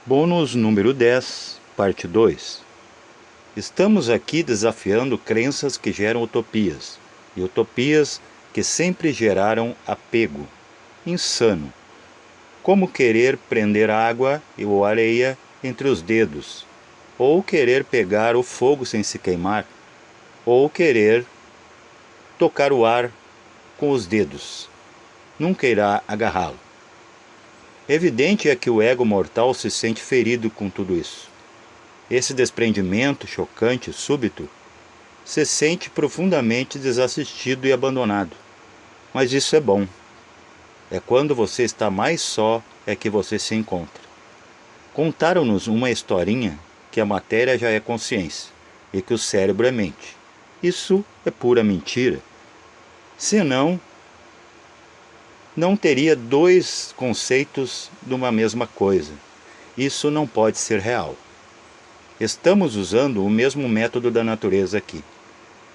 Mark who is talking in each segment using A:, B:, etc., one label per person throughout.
A: Bônus número 10, parte 2. Estamos aqui desafiando crenças que geram utopias, e utopias que sempre geraram apego. Insano. Como querer prender água ou areia entre os dedos, ou querer pegar o fogo sem se queimar, ou querer tocar o ar com os dedos. Nunca irá agarrá-lo. Evidente é que o ego mortal se sente ferido com tudo isso. Esse desprendimento chocante, súbito, se sente profundamente desassistido e abandonado. Mas isso é bom. É quando você está mais só é que você se encontra. Contaram-nos uma historinha que a matéria já é consciência e que o cérebro é mente. Isso é pura mentira. Senão, não teria dois conceitos de uma mesma coisa. Isso não pode ser real. Estamos usando o mesmo método da natureza aqui,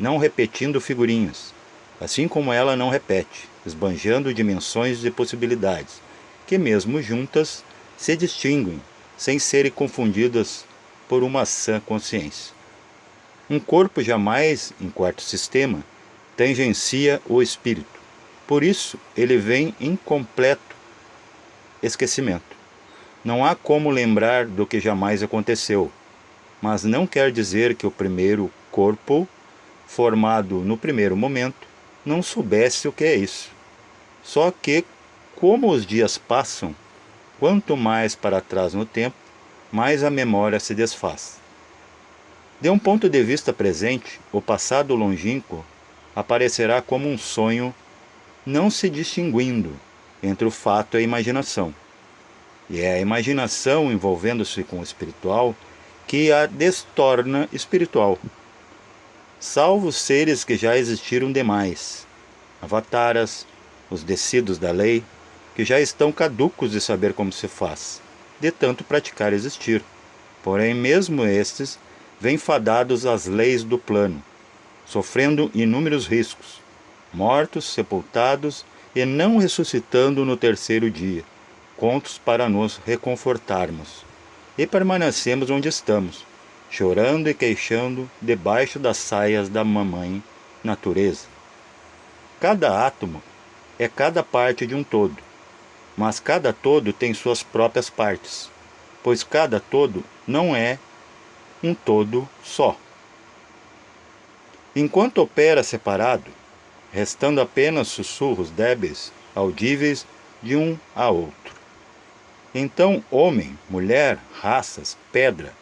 A: não repetindo figurinhas, assim como ela não repete, esbanjando dimensões de possibilidades, que mesmo juntas se distinguem, sem serem confundidas por uma sã consciência. Um corpo jamais, em quarto sistema, tangencia o espírito. Por isso, ele vem em completo esquecimento. Não há como lembrar do que jamais aconteceu, mas não quer dizer que o primeiro corpo, formado no primeiro momento, não soubesse o que é isso. Só que, como os dias passam, quanto mais para trás no tempo, mais a memória se desfaz. De um ponto de vista presente, o passado longínquo aparecerá como um sonho, não se distinguindo entre o fato e a imaginação. E é a imaginação envolvendo-se com o espiritual que a destorna espiritual. Salvo os seres que já existiram demais, avataras, os descidos da lei, que já estão caducos de saber como se faz, de tanto praticar existir. Porém, mesmo estes, vêm fadados às leis do plano, sofrendo inúmeros riscos, mortos, sepultados e não ressuscitando no terceiro dia, contos para nos reconfortarmos. E permanecemos onde estamos, chorando e queixando debaixo das saias da mamãe natureza. Cada átomo é cada parte de um todo, mas cada todo tem suas próprias partes, pois cada todo não é um todo só. Enquanto opera separado, restando apenas sussurros débeis, audíveis de um a outro. Então, homem, mulher, raças, pedra,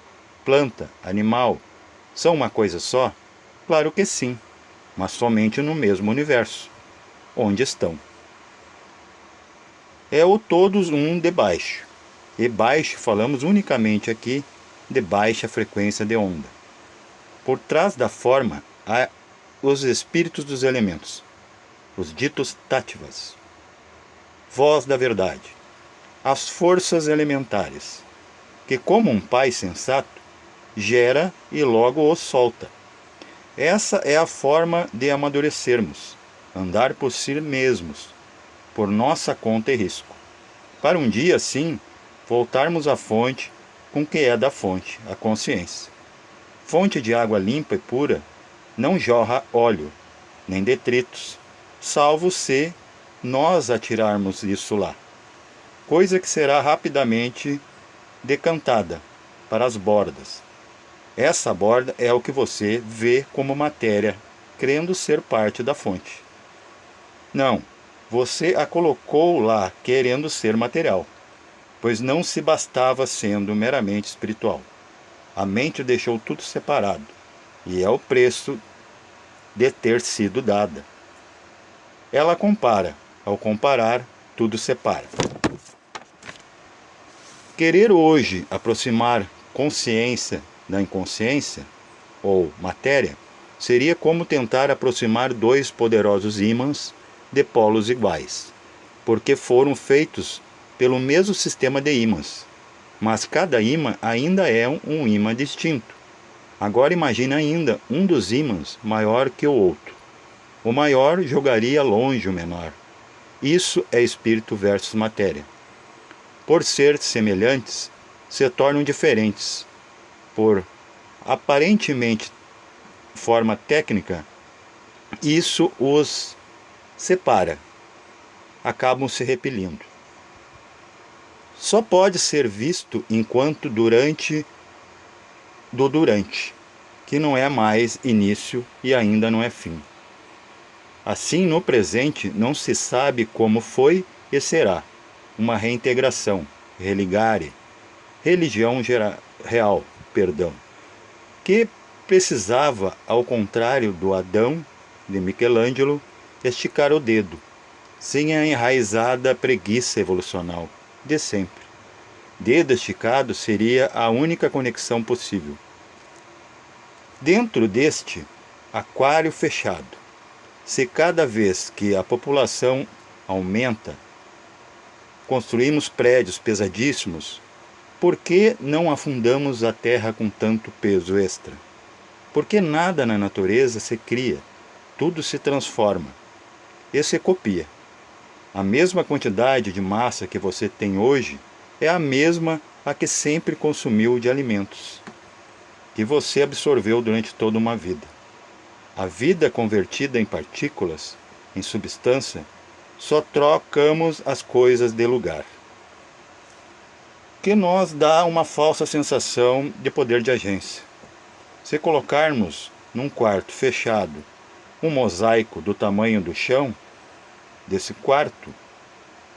A: planta, animal, são uma coisa só? Claro que sim, mas somente no mesmo universo, onde estão. É o todos um de baixo, e baixo falamos unicamente aqui de baixa frequência de onda. Por trás da forma há os espíritos dos elementos, os ditos táttivas, voz da verdade, as forças elementares, que como um pai sensato, gera e logo os solta. Essa é a forma de amadurecermos, andar por si mesmos, por nossa conta e risco, para um dia, sim, voltarmos à fonte com o que é da fonte, a consciência. Fonte de água limpa e pura não jorra óleo, nem detritos, salvo se nós atirarmos isso lá, coisa que será rapidamente decantada para as bordas. Essa borda é o que você vê como matéria, crendo ser parte da fonte. Não, você a colocou lá querendo ser material, pois não se bastava sendo meramente espiritual. A mente deixou tudo separado, e é o preço de ter sido dada. Ela compara, ao comparar, tudo separa. Querer hoje aproximar consciência da inconsciência, ou matéria, seria como tentar aproximar dois poderosos ímãs de polos iguais, porque foram feitos pelo mesmo sistema de ímãs, mas cada ímã ainda é um ímã distinto. Agora imagine ainda um dos ímãs maior que o outro. O maior jogaria longe o menor. Isso é espírito versus matéria. Por ser semelhantes, se tornam diferentes. Por aparentemente forma técnica, isso os separa, acabam se repelindo. Só pode ser visto enquanto durante, que não é mais início e ainda não é fim. Assim, no presente, não se sabe como foi e será uma reintegração, religare, real, que precisava, ao contrário do Adão de Michelangelo, esticar o dedo, sem a enraizada preguiça evolucional de sempre. Dedo esticado seria a única conexão possível. Dentro deste aquário fechado, se cada vez que a população aumenta, construímos prédios pesadíssimos, por que não afundamos a Terra com tanto peso extra? Porque nada na natureza se cria, tudo se transforma e se copia. A mesma quantidade de massa que você tem hoje é a mesma a que sempre consumiu de alimentos, que você absorveu durante toda uma vida. A vida convertida em partículas, em substância, só trocamos as coisas de lugar, que nos dá uma falsa sensação de poder de agência. Se colocarmos num quarto fechado um mosaico do tamanho do chão desse quarto,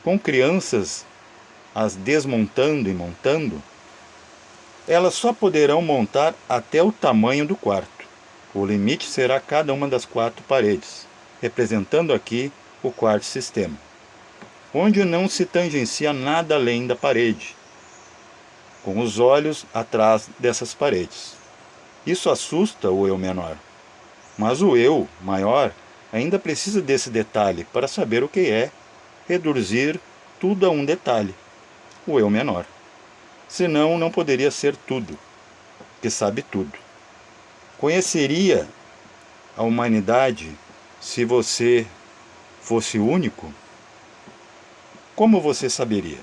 A: com crianças as desmontando e montando, elas só poderão montar até o tamanho do quarto. O limite será cada uma das 4 paredes, representando aqui o quarto sistema, onde não se tangencia nada além da parede, com os olhos atrás dessas paredes. Isso assusta o eu menor, mas o eu maior ainda precisa desse detalhe para saber o que é reduzir tudo a um detalhe, o eu menor. Senão não poderia ser tudo, que sabe tudo. Conheceria a humanidade se você fosse único? Como você saberia?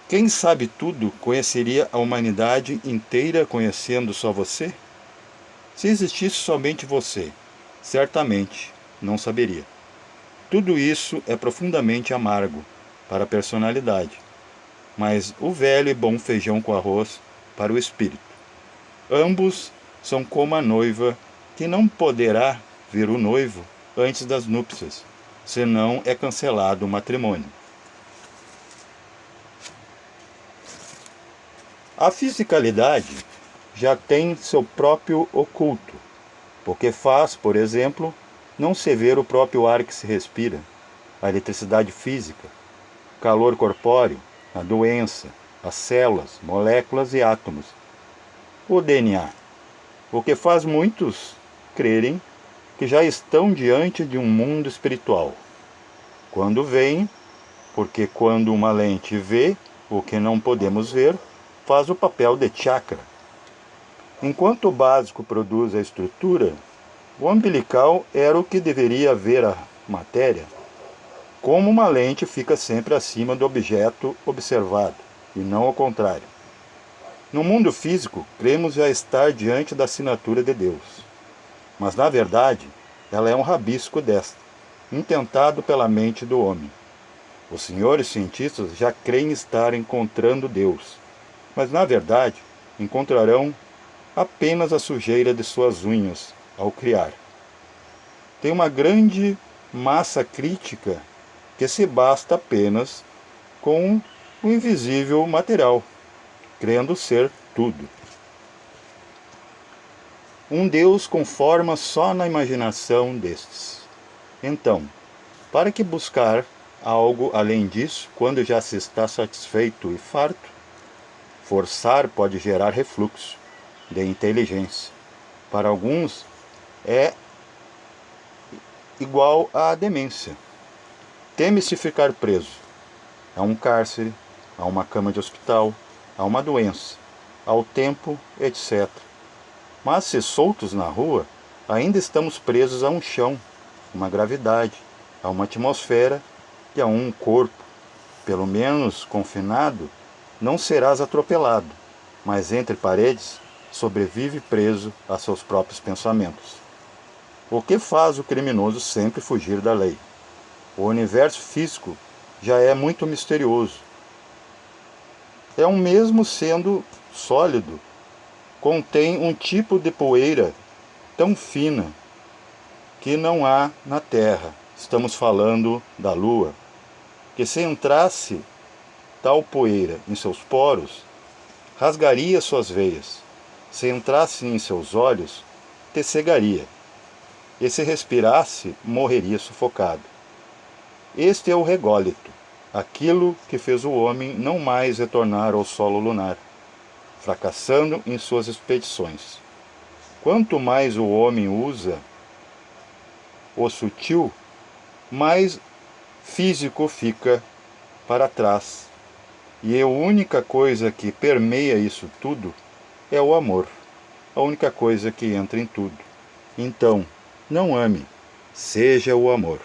A: Quem sabe tudo conheceria a humanidade inteira conhecendo só você? Se existisse somente você, certamente não saberia. Tudo isso é profundamente amargo para a personalidade, mas o velho e bom feijão com arroz para o espírito. Ambos são como a noiva que não poderá ver o noivo antes das núpcias, senão é cancelado o matrimônio. A fisicalidade já tem seu próprio oculto, porque faz, por exemplo, não se ver o próprio ar que se respira, a eletricidade física, o calor corpóreo, a doença, as células, moléculas e átomos, o DNA, o que faz muitos crerem que já estão diante de um mundo espiritual. Quando veem, porque quando uma lente vê o que não podemos ver, faz o papel de chakra. Enquanto o básico produz a estrutura, o umbilical era o que deveria ver a matéria. Como uma lente fica sempre acima do objeto observado, e não ao contrário. No mundo físico, cremos já estar diante da assinatura de Deus. Mas, na verdade, ela é um rabisco desta, intentado pela mente do homem. Os senhores cientistas já creem estar encontrando Deus, mas, na verdade, encontrarão apenas a sujeira de suas unhas ao criar. Tem uma grande massa crítica que se basta apenas com o invisível material, crendo ser tudo. Um Deus com forma só na imaginação destes. Então, para que buscar algo além disso, quando já se está satisfeito e farto? Forçar pode gerar refluxo de inteligência. Para alguns, é igual à demência. Teme-se ficar preso a um cárcere, a uma cama de hospital, a uma doença, ao tempo, etc. Mas se soltos na rua, ainda estamos presos a um chão, uma gravidade, a uma atmosfera e a um corpo, pelo menos confinado, não serás atropelado, mas entre paredes sobrevive preso a seus próprios pensamentos. O que faz o criminoso sempre fugir da lei? O universo físico já é muito misterioso. É um mesmo sendo sólido, contém um tipo de poeira tão fina que não há na Terra. Estamos falando da Lua, que se entrasse tal poeira em seus poros, rasgaria suas veias. Se entrasse em seus olhos, te cegaria. E se respirasse, morreria sufocado. Este é o rególito, aquilo que fez o homem não mais retornar ao solo lunar, fracassando em suas expedições. Quanto mais o homem usa o sutil, mais físico fica para trás. E a única coisa que permeia isso tudo é o amor, a única coisa que entra em tudo. Então, não ame, seja o amor.